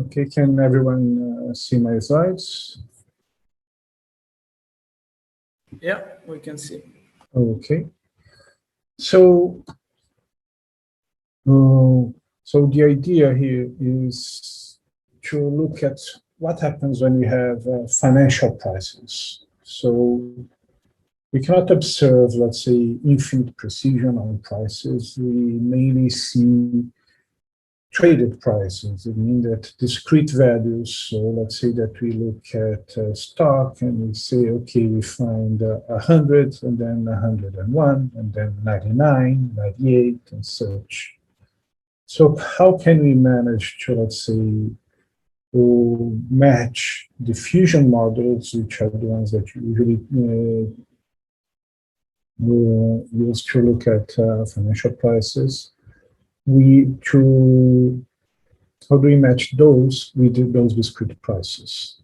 Okay, can everyone see my slides? Yeah, we can see. Okay. So the idea here is to look at what happens when we have financial prices. So we cannot observe, let's say, infinite precision on prices. We mainly see traded prices. It means that discrete values, so let's say that we look at stock and we say, okay, we find 100 and then 101 and then 99, 98 and such. So how can we manage to, let's say, to match diffusion models, which are the ones that you usually use to look at financial prices? How do we match those with those discrete prices?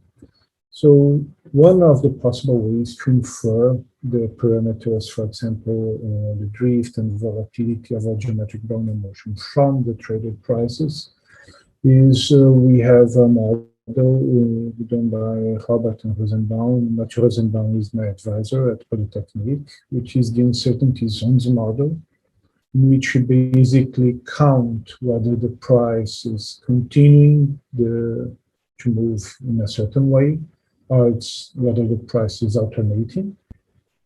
So one of the possible ways to infer the parameters, for example, the drift and volatility of a geometric boundary motion from the traded prices is we have a model done by Robert and Rosenbaum. Marcos Rosenbaum is my advisor at Polytechnique, which is the uncertainty zones model, in which we basically count whether the price is continuing to move in a certain way, or it's whether the price is alternating.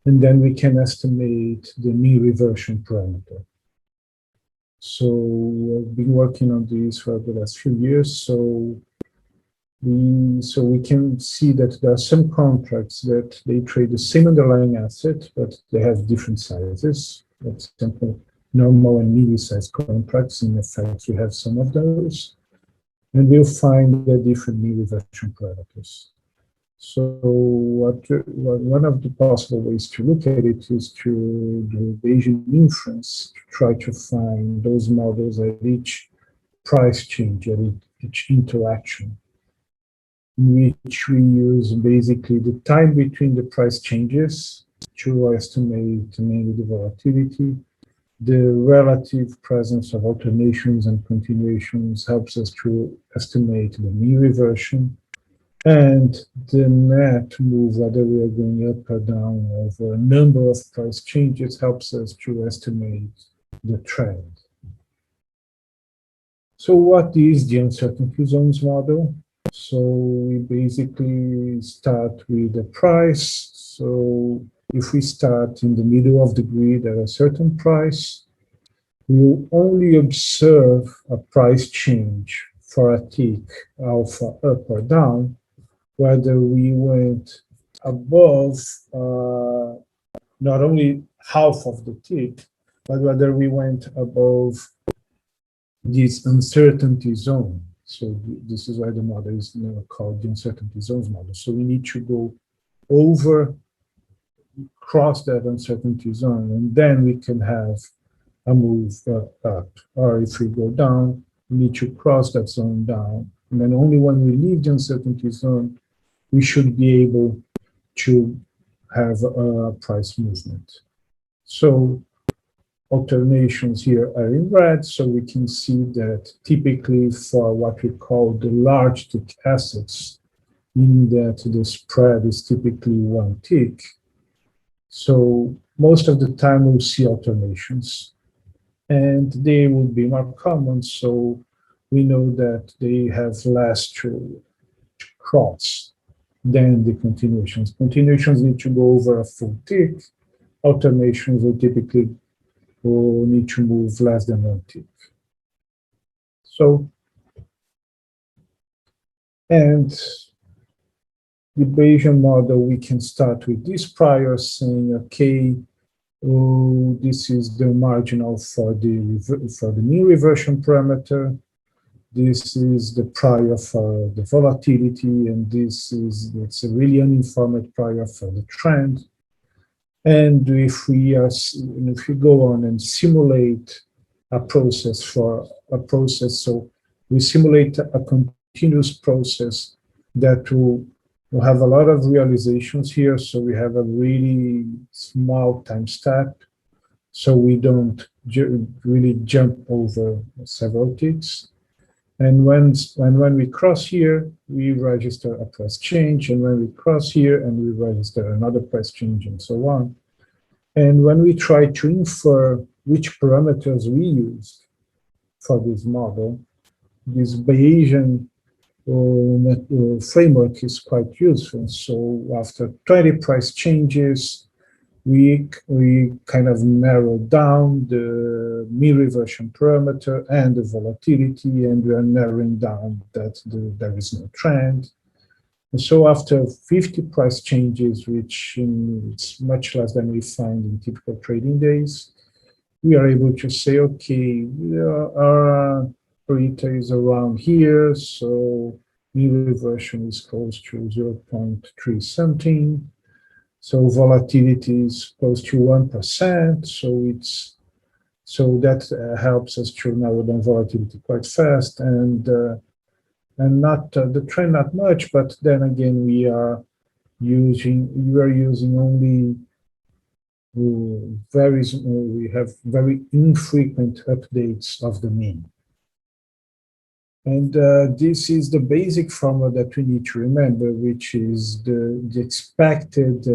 And then we can estimate the mean reversion parameter. So I've been working on this for the last few years. So we can see that there are some contracts that they trade the same underlying asset, but they have different sizes. For example, normal and medium-sized contracts. In effect, we have some of those, and we'll find the different mean reversion parameters. So one of the possible ways to look at it is to do Bayesian inference to try to find those models at each price change, at each interaction, in which we use basically the time between the price changes to estimate mainly the volatility. The relative presence of alternations and continuations helps us to estimate the mean reversion, and the net move, whether we are going up or down over a number of price changes, helps us to estimate the trend. So what is the uncertainty zones model? So we basically start with the price. So if we start in the middle of the grid at a certain price, we will only observe a price change for a tick alpha up or down, whether we went above not only half of the tick, but whether we went above this uncertainty zone. So this is why the model is called the uncertainty zones model. So we need to go cross that uncertainty zone, and then we can have a move up. Or if we go down, we need to cross that zone down. And then only when we leave the uncertainty zone, we should be able to have a price movement. So alternations here are in red, so we can see that typically for what we call the large tick assets, meaning that the spread is typically one tick. So most of the time we'll see alternations, and they will be more common, so we know that they have less to cross than the continuations. Continuations need to go over a full tick. Alternations will typically need to move less than one tick. So, and the Bayesian model, we can start with this prior saying, okay, this is the marginal for the mean reversion parameter. This is the prior for the volatility, and it's a really uninformed prior for the trend. And if we go on and simulate a process, so we simulate a continuous process that will have a lot of realizations here. So we have a really small time step, so we don't really jump over several ticks. And when we cross here, we register a price change, and when we cross here, and we register another price change, and so on. And when we try to infer which parameters we used for this model, this Bayesian framework is quite useful. So after 20 price changes, we kind of narrow down the mean reversion parameter and the volatility, and we are narrowing down that there is no trend. And so after 50 price changes, which is much less than we find in typical trading days, we are able to say, okay, our Pareto is around here, so mean reversion is close to 0.3 something. So volatility is close to 1%. So that helps us to narrow down volatility quite fast, and not the trend not much. But then again, we are using only we have very infrequent updates of the mean. And this is the basic formula that we need to remember, which is the expected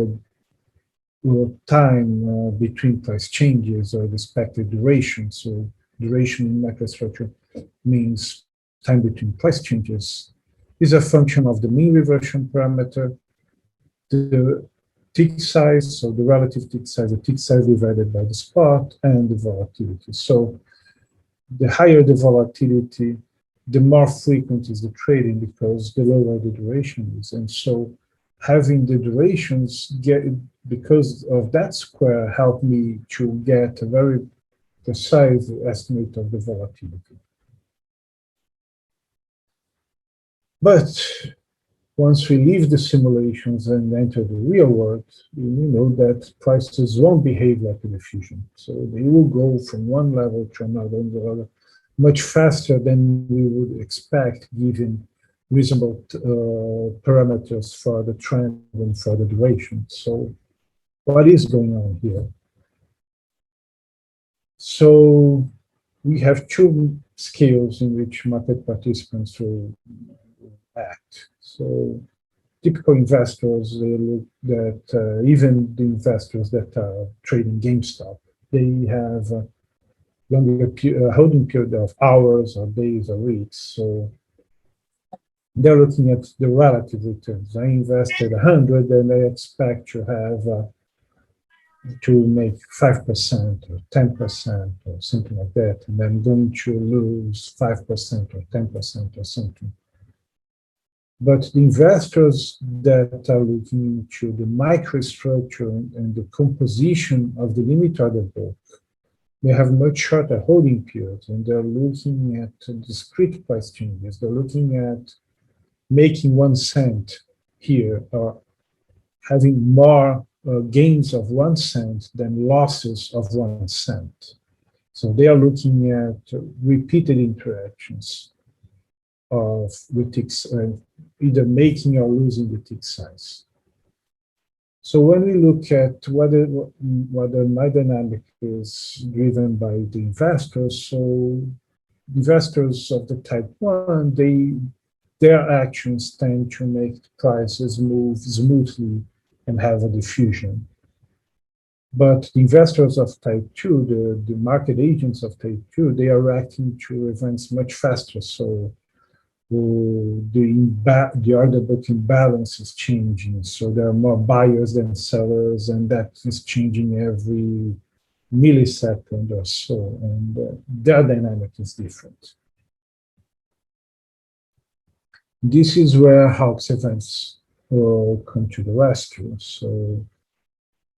time between price changes, or the expected duration. So duration in microstructure means time between price changes, is a function of the mean reversion parameter, the tick size, so the relative tick size divided by the spot, and the volatility. So the higher the volatility, the more frequent is the trading, because the lower the duration is. And so having the durations because of that square, help me to get a very precise estimate of the volatility. But once we leave the simulations and enter the real world, we know that prices won't behave like a diffusion. So they will go from one level to another much faster than we would expect, given reasonable parameters for the trend and for the duration. So what is going on here? So we have two scales in which market participants will act. So typical investors, they look that even the investors that are trading GameStop, they have a longer holding period of hours or days or weeks. So they're looking at the relative returns. I invested 100 and I expect to have to make 5% or 10% or something like that, and I'm going to lose 5% or 10% or something. But the investors that are looking into the microstructure and the composition of the limit order book, they have much shorter holding periods, and they're looking at discrete price changes. They're looking at making 1 cent here, or having more gains of 1 cent than losses of 1 cent. So they are looking at repeated interactions of the tick, either making or losing the tick size. So when we look at whether my dynamic is driven by the investors, so investors of the type 1, their actions tend to make the prices move smoothly and have a diffusion. But the investors of type 2, the market agents of type 2, they are reacting to events much faster. So the order book imbalance is changing. So there are more buyers than sellers, and that is changing every millisecond or so. And their dynamic is different. This is where Hawkes events will come to the rescue. So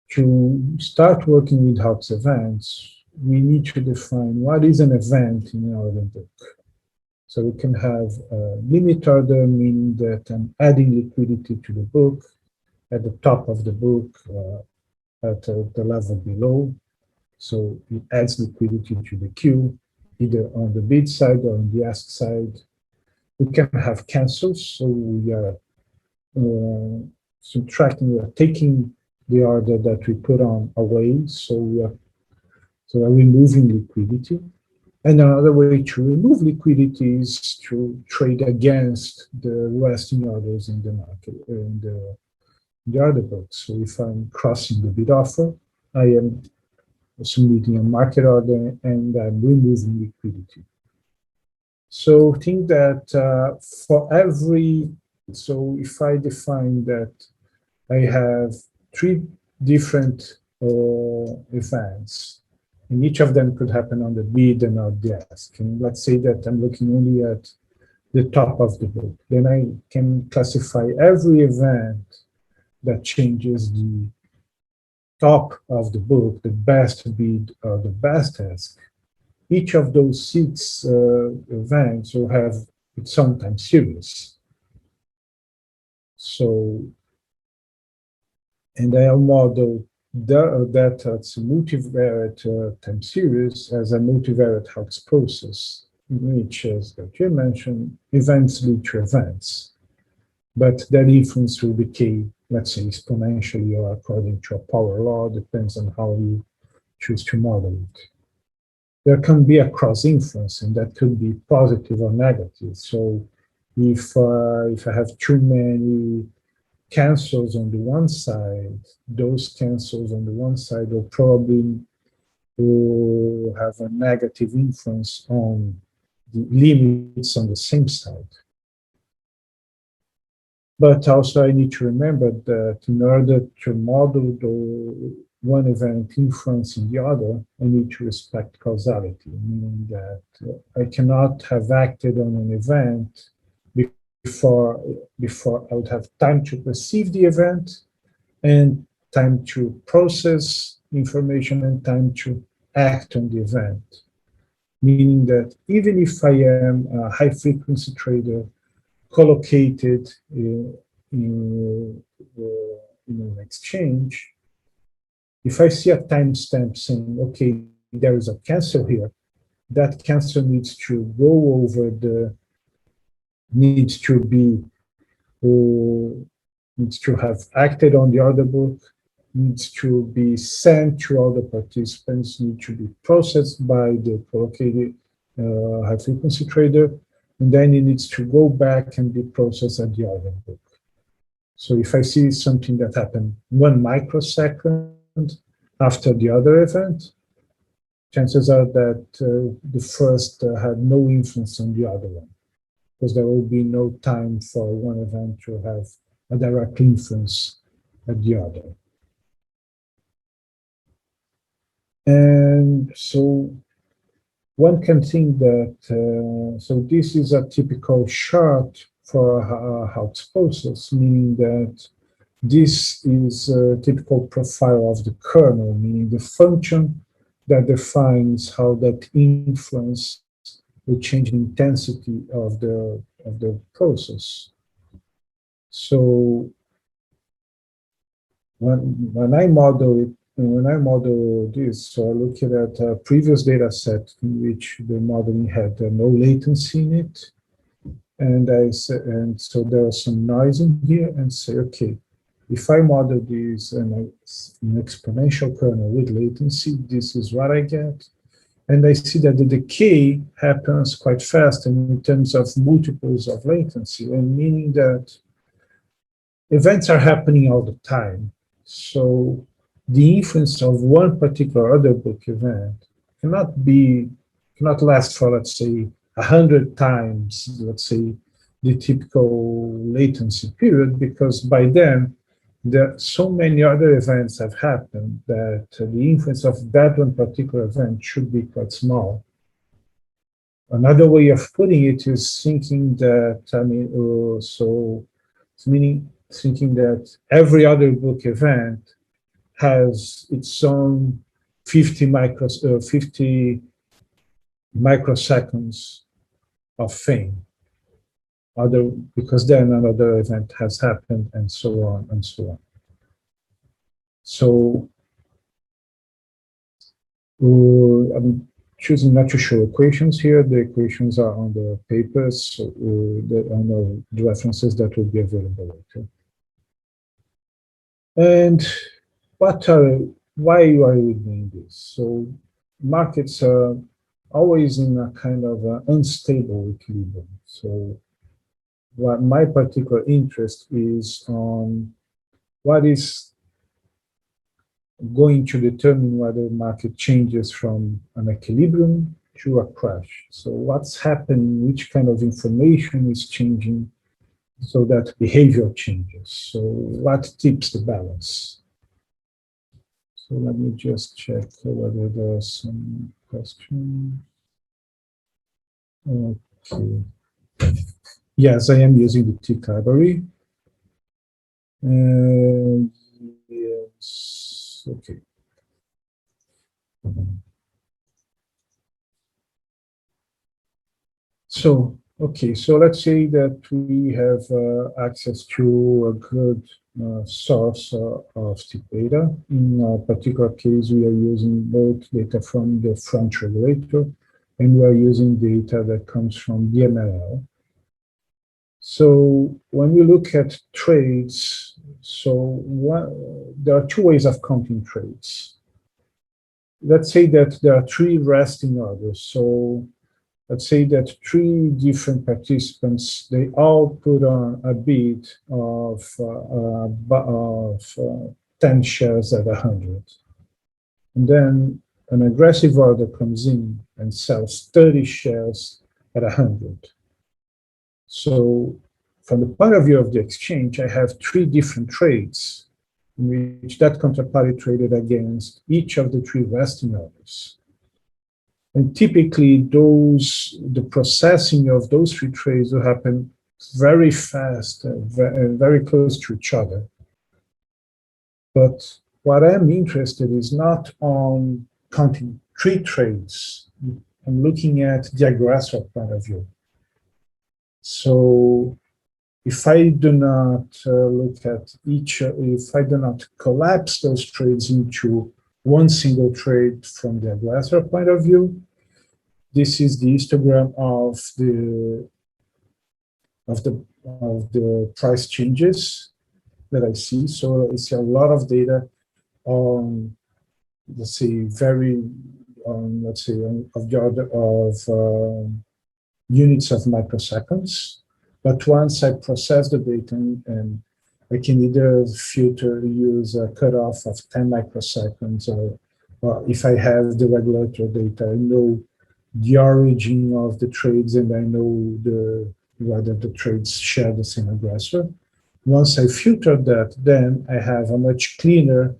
to start working with Hawkes events, we need to define what is an event in our order book. So we can have a limit order, meaning that I'm adding liquidity to the book at the top of the book, at the level below. So it adds liquidity to the queue, either on the bid side or on the ask side. We can have cancels, so we are subtracting, we are taking the order that we put on away, so we are removing liquidity. And another way to remove liquidity is to trade against the resting orders in the market, in the order book. So if I'm crossing the bid offer, I am submitting a market order and I'm removing liquidity. So think that for every, so if I define that I have three different events, and each of them could happen on the bid and on the ask. And let's say that I'm looking only at the top of the book. Then I can classify every event that changes the top of the book, the best bid or the best ask. Each of those six events will have its own time series. So, and I'll model that as a multivariate time series as a multivariate Hawkes process, in which, as you mentioned, events lead to events. But that influence will decay, let's say, exponentially or according to a power law, depends on how you choose to model it. There can be a cross influence, and that could be positive or negative. So if I have too many cancels on the one side, those cancels on the one side will probably have a negative influence on the limits on the same side. But also I need to remember that in order to model the one event influencing the other, I need to respect causality, meaning that I cannot have acted on an event before I would have time to perceive the event and time to process information and time to act on the event. Meaning that even if I am a high frequency trader collocated in an exchange, if I see a timestamp saying, okay, there is a cancel here, that cancel needs to go over needs to be, needs to have acted on the order book, needs to be sent to all the participants, need to be processed by the collocated high frequency trader, and then it needs to go back and be processed at the order book. So if I see something that happened 1 microsecond after the other event, chances are that the first had no influence on the other one, because there will be no time for one event to have a direct influence at the other. And so one can think that, so this is a typical chart for a Hawkes process, meaning that this is a typical profile of the kernel, meaning the function that defines how that influence will change the intensity of the process. So when I model it, when I model this, so I look at a previous data set in which the modeling had no latency in it, and so there was some noise in here, and say, okay, if I model this in an exponential kernel with latency, this is what I get. And I see that the decay happens quite fast in terms of multiples of latency, and meaning that events are happening all the time. So the influence of one particular order book event cannot last for, let's say, 100 times, let's say, the typical latency period, because by then there so many other events have happened that the influence of that one particular event should be quite small. Another way of putting it is thinking that, thinking that every other book event has its own 50 microseconds of fame, because then another event has happened, and so on and so on. So I'm choosing not to show equations here. The equations are on the papers, on the references that will be available later. And why are we doing this? So markets always in a kind of unstable equilibrium. So what my particular interest is on what is going to determine whether the market changes from an equilibrium to a crash. So what's happening, which kind of information is changing so that behavior changes. So what tips the balance? So let me just check whether there's some question. Okay. Yes, I am using the tick library. Yes, okay. So, okay, so let's say that we have access to a good source of tick data. In a particular case, we are using both data from the French regulator, and we are using data that comes from the MLL. So when we look at trades, there are two ways of counting trades. Let's say that there are three resting orders. So let's say that three different participants, they all put on a bid of 10 shares at 100. And then an aggressive order comes in and sells 30 shares at 100. So from the point of view of the exchange, I have three different trades in which that counterparty traded against each of the three resting orders. And typically the processing of those three trades will happen very fast and very close to each other. But what I'm interested is not on counting three trades. I'm looking at the aggressor point of view. So if I do not look at if I do not collapse those trades into one single trade from the aggressor point of view, this is the histogram of the price changes that I see. So I see a lot of data on, let's say, of the order of units of microseconds. But once I process the data, and I can either use a cutoff of 10 microseconds, or if I have the regulatory data, I know the origin of the trades and I know whether the trades share the same aggressor. Once I filter that, then I have a much cleaner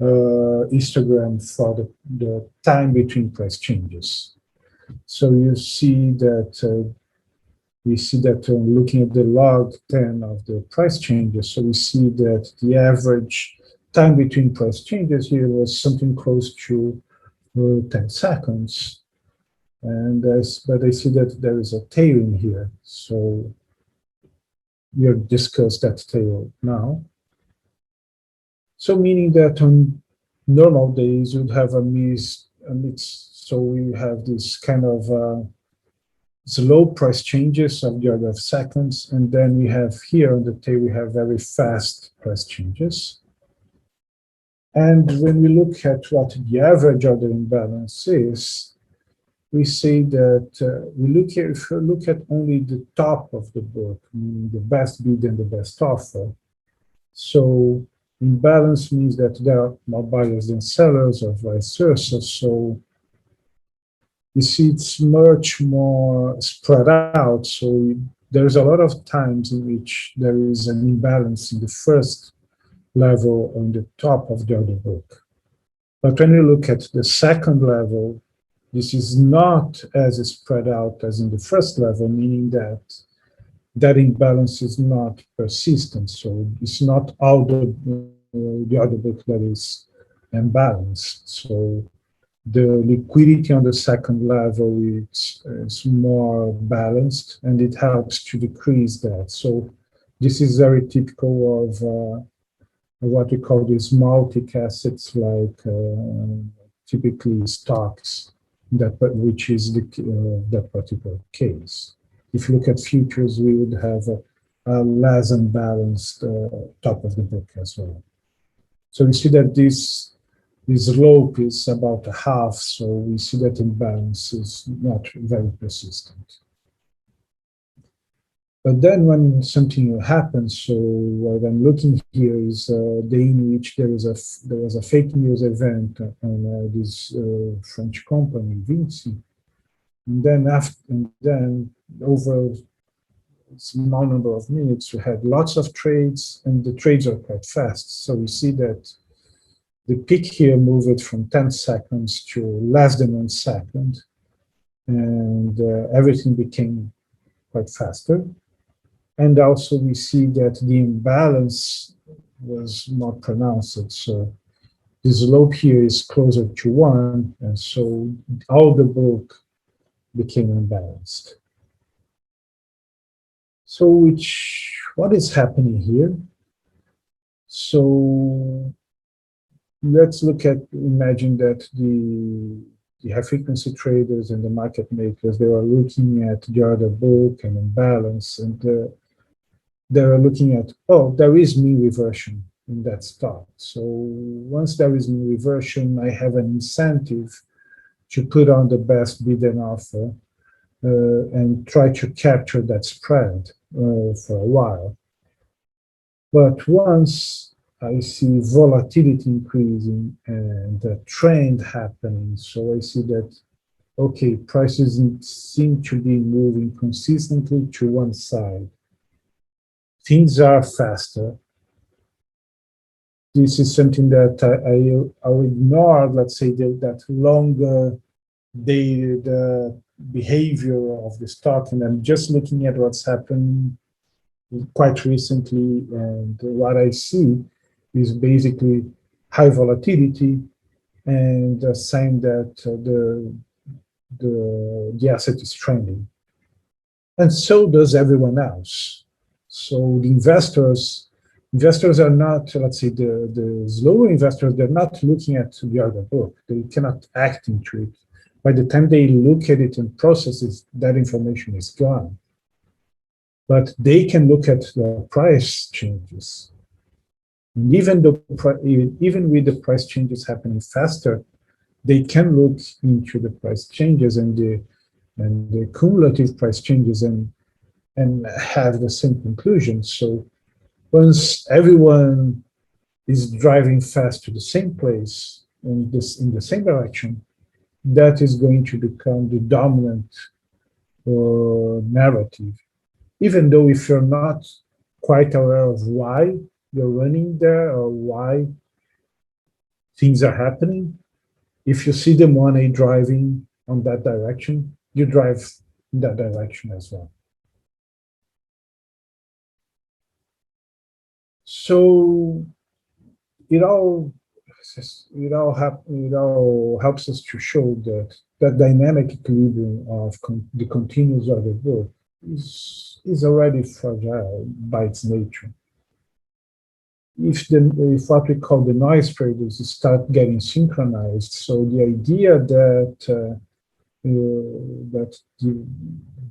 histogram for the time between price changes. So you see that looking at the log 10 of the price changes, so we see that the average time between price changes here was something close to 10 seconds. But I see that there is a tail in here. So we'll discuss that tail now. So meaning that on normal days, you'd have a mix. So we have this kind of slow price changes of the order of seconds. And then we have here on the tail, we have very fast price changes. And when we look at what the average order imbalance is, we say that if you look at only the top of the book, meaning the best bid and the best offer. So imbalance means that there are more buyers than sellers or vice versa. So you see it's much more spread out. So there's a lot of times in which there is an imbalance in the first level on the top of the order book. But when you look at the second level, this is not as spread out as in the first level, meaning that that imbalance is not persistent. So it's not all the order book that is imbalanced. So the liquidity on the second level is more balanced, and it helps to decrease that. So this is very typical of what we call these multi assets, like typically stocks, which is that particular case. If you look at futures, we would have a less unbalanced top of the book as well. So we see that this the slope is about a half, so we see that imbalance is not very persistent. But then when something happens, so what I'm looking here is a day in which there was a fake news event on this French company, Vinci, and then over a small number of minutes, we had lots of trades, and the trades are quite fast. So we see that the peak here moved from 10 seconds to less than 1 second, and everything became quite faster. And also we see that the imbalance was more pronounced. So the slope here is closer to 1, and so all the book became imbalanced. So what is happening here? So let's imagine that the high frequency traders and the market makers, they are looking at the order book and imbalance, and they are looking at, oh, there is mean reversion in that stock. So once there is mean reversion, I have an incentive to put on the best bid and offer and try to capture that spread for a while. But once I see volatility increasing and a trend happening, so I see that, okay, prices seem to be moving consistently to one side. Things are faster. This is something that I'll ignore, let's say, that longer dated behavior of the stock, and I'm just looking at what's happened quite recently, and what I see is basically high volatility and a sign that the asset is trending. And so does everyone else. So the investors are not, let's say, the slower investors, they're not looking at the order book. They cannot act into it. By the time they look at it and process it, that information is gone. But they can look at the price changes. And even with the price changes happening faster, they can look into the price changes and the cumulative price changes and have the same conclusion. So once everyone is driving fast to the same place in the same direction, that is going to become the dominant narrative. Even though if you're not quite aware of why you're running there or why things are happening, if you see the money driving on that direction, you drive in that direction as well. So it all helps us to show that dynamic equilibrium of the continuous order book is already fragile by its nature. If what we call the noise traders start getting synchronized, so the idea that the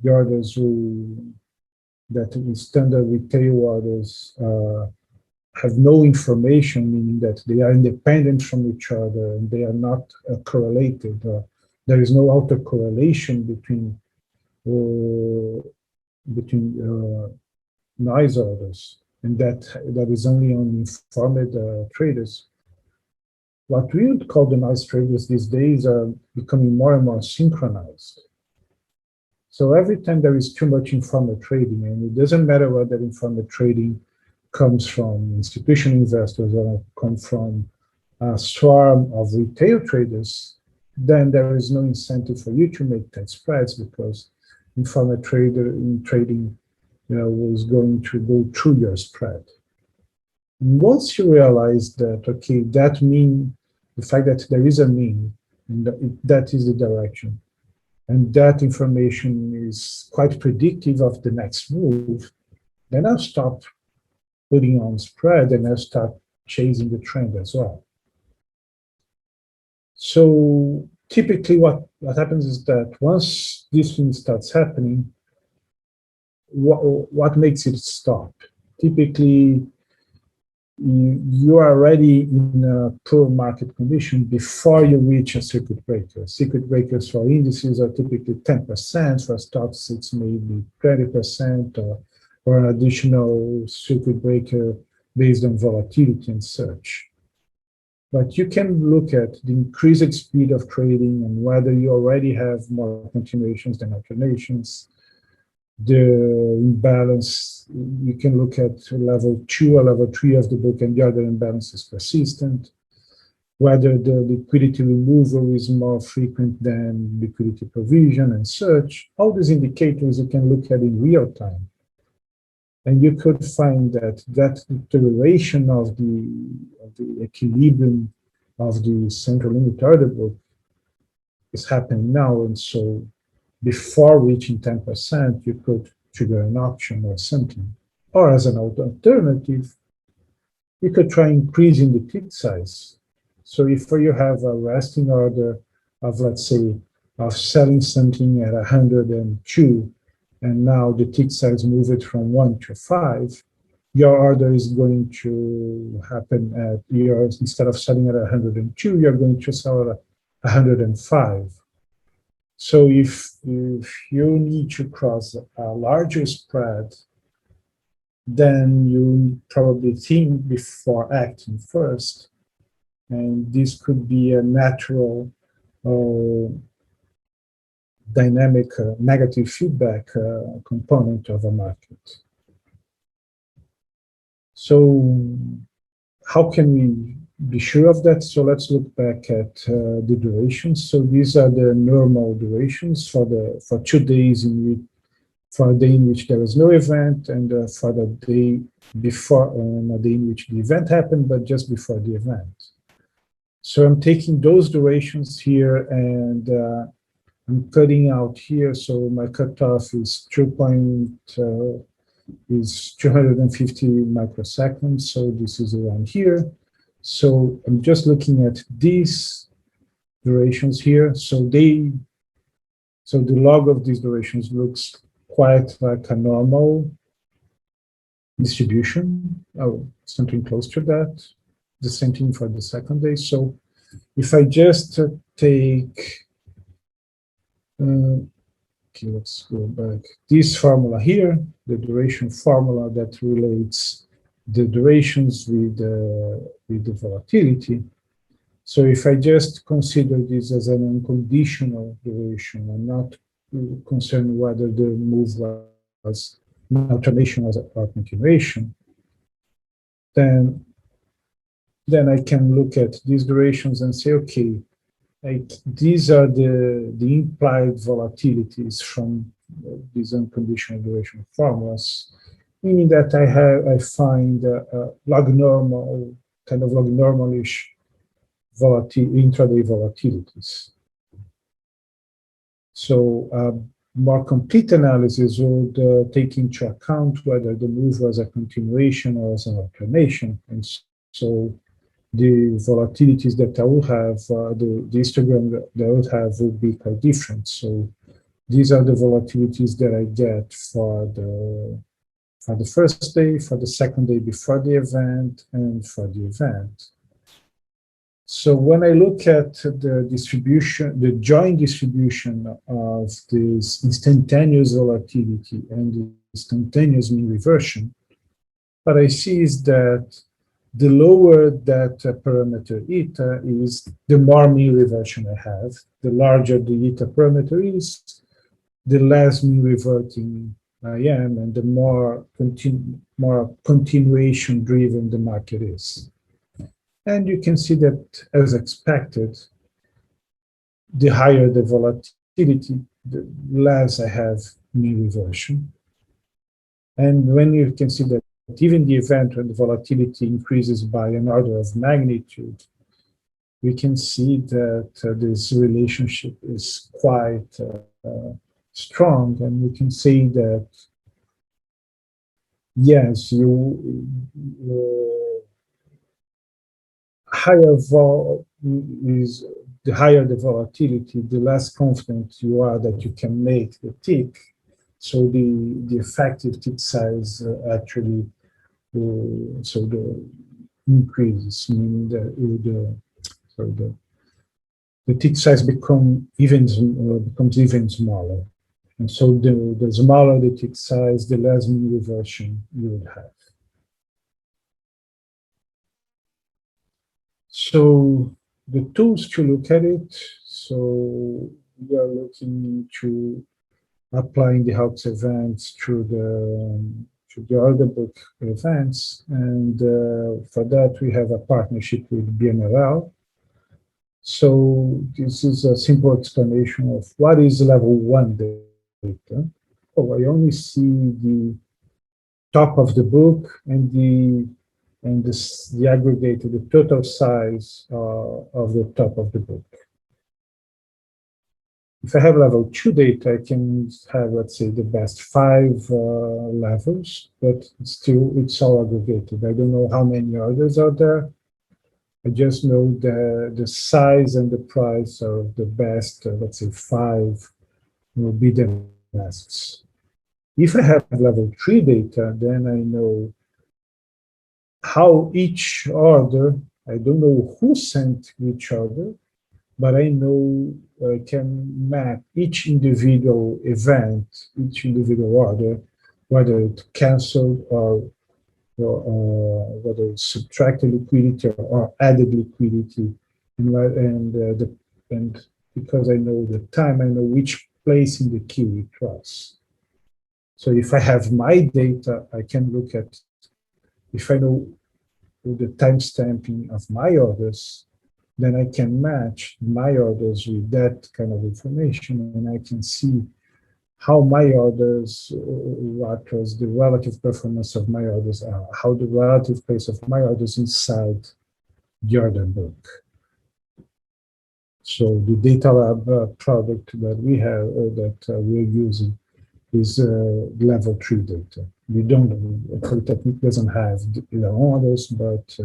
orders that the standard retail orders have no information, meaning that they are independent from each other and they are not correlated. There is no autocorrelation between noise orders, and that is only on informed traders. What we would call the noise traders these days are becoming more and more synchronized. So every time there is too much informal trading, and it doesn't matter whether informal trading comes from institutional investors or come from a swarm of retail traders, then there is no incentive for you to make tight spreads because informal trading was going to go through your spread. And once you realize that, okay, that means the fact that there is a mean, and that is the direction, and that information is quite predictive of the next move, then I'll stop putting on spread and I'll start chasing the trend as well. So typically what happens is that once this thing starts happening, what makes it stop? Typically, you are already in a poor market condition before you reach a circuit breaker. Circuit breakers for indices are typically 10%, for stocks it's maybe 20%, or an additional circuit breaker based on volatility and such. But you can look at the increased speed of trading and whether you already have more continuations than alternations. The imbalance, you can look at level 2 or level 3 of the book, and the other imbalance is persistent. Whether the liquidity removal is more frequent than liquidity provision and such. All these indicators you can look at in real time. And you could find that deterioration of the equilibrium of the central limit order book is happening now. And so before reaching 10%, you could trigger an auction or something. Or as an alternative, you could try increasing the tick size. So if you have a resting order of, let's say, of selling something at 102, and now the tick size moved from 1 to 5, your order is going to happen at instead of selling at 102, you're going to sell at 105. So if you need to cross a larger spread, then you probably think before acting first. And this could be a natural dynamic negative feedback component of a market. So how can we be sure of that? So let's look back at the durations. So these are the normal durations for 2 days for a day in which there was no event, and for the day before, a day in which the event happened, but just before the event. So I'm taking those durations here, and I'm cutting out here. So my cutoff is 250 microseconds. So this is around here. So I'm just looking at these durations here. So the log of these durations looks quite like a normal distribution, or something close to that. The same thing for the second day. So if I just take, okay, let's go back. This formula here, the duration formula that relates the durations with the volatility. So if I just consider this as an unconditional duration, I'm not concerned whether the move was an alternation or continuation, then I can look at these durations and say, okay, these are the implied volatilities from these unconditional duration formulas, meaning that I find log normal, kind of log normalish intraday volatilities. So more complete analysis would take into account whether the move was a continuation or as an alternation. And so the volatilities that I will have, the histogram that I would have will be quite different. So these are the volatilities that I get for the first day, for the second day before the event, and for the event. So when I look at the distribution, the joint distribution of this instantaneous volatility and the instantaneous mean reversion, what I see is that the lower that parameter eta is, the more mean reversion I have. The larger the eta parameter is, the less mean reverting I am, and the more continuation driven the market is. And you can see that, as expected, the higher the volatility, the less I have mean reversion. And when you can see that even the event when the volatility increases by an order of magnitude, we can see that this relationship is quite strong, and we can say that, yes, the higher the volatility, the less confident you are that you can make the tick. So the effective tick size actually, so increases, meaning that the tick size becomes even smaller. And so the smaller the tick size, the less mean reversion you would have. So the tools to look at it, so we are looking into applying the Hawkes events to the order book events, and for that we have a partnership with BMLL. So this is a simple explanation of what is level 1 data. Oh, I only see the top of the book and the aggregated, the total size of the top of the book. If I have level 2 data, I can have, let's say, the best 5 levels, but still it's all aggregated. I don't know how many orders are there. I just know the size and the price of the best, let's say, 5 will be the best. If I have level 3 data, then I know how each order, I don't know who sent which order, but I know I can map each individual event, each individual order, whether it canceled or whether it's subtracted liquidity or added liquidity, and because I know the time, I know which place in the queue it was. So if I have my data, I can look at, if I know the timestamping of my orders, then I can match my orders with that kind of information, and I can see how my orders, what was the relative performance of my orders, how the relative place of my orders inside the order book. So the data lab product that we have, we're using, is level 3 data. We don't, Polytechnique doesn't have their own orders, but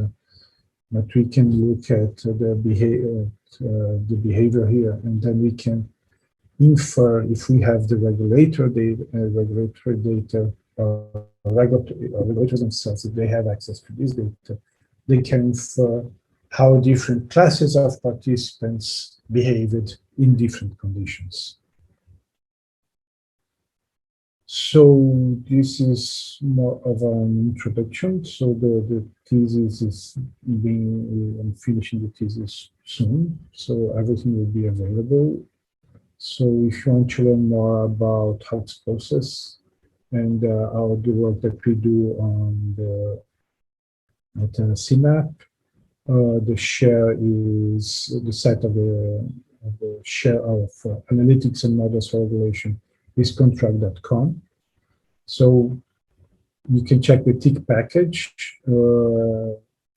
we can look at the behavior here, and then we can infer if we have the regulatory data, regulators themselves, if they have access to this data, they can infer how different classes of participants behaved in different conditions. So this is more of an introduction. So the thesis is I'm finishing the thesis soon, so everything will be available. So if you want to learn more about Hawkes process and the work that we do on at CMAP, the share is the site of the share of analytics and models for regulation is contract.com. So you can check the tick package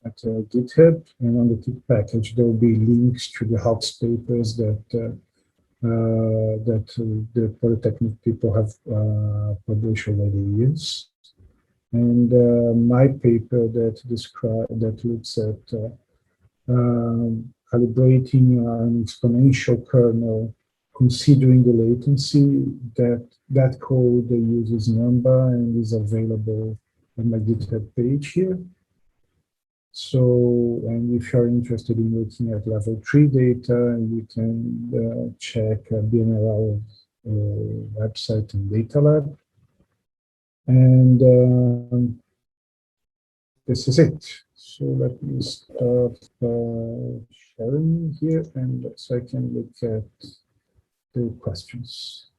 at GitHub, and on the tick package there will be links to the Hawkes papers that the Polytechnique people have published over the years, and my paper that looks at calibrating an exponential kernel considering the latency. That code uses Numba and is available on my GitHub page here. So, and if you're interested in looking at level 3 data, you can check BMLL website and data lab. And this is it. So let me start sharing here, and so I can look at the questions.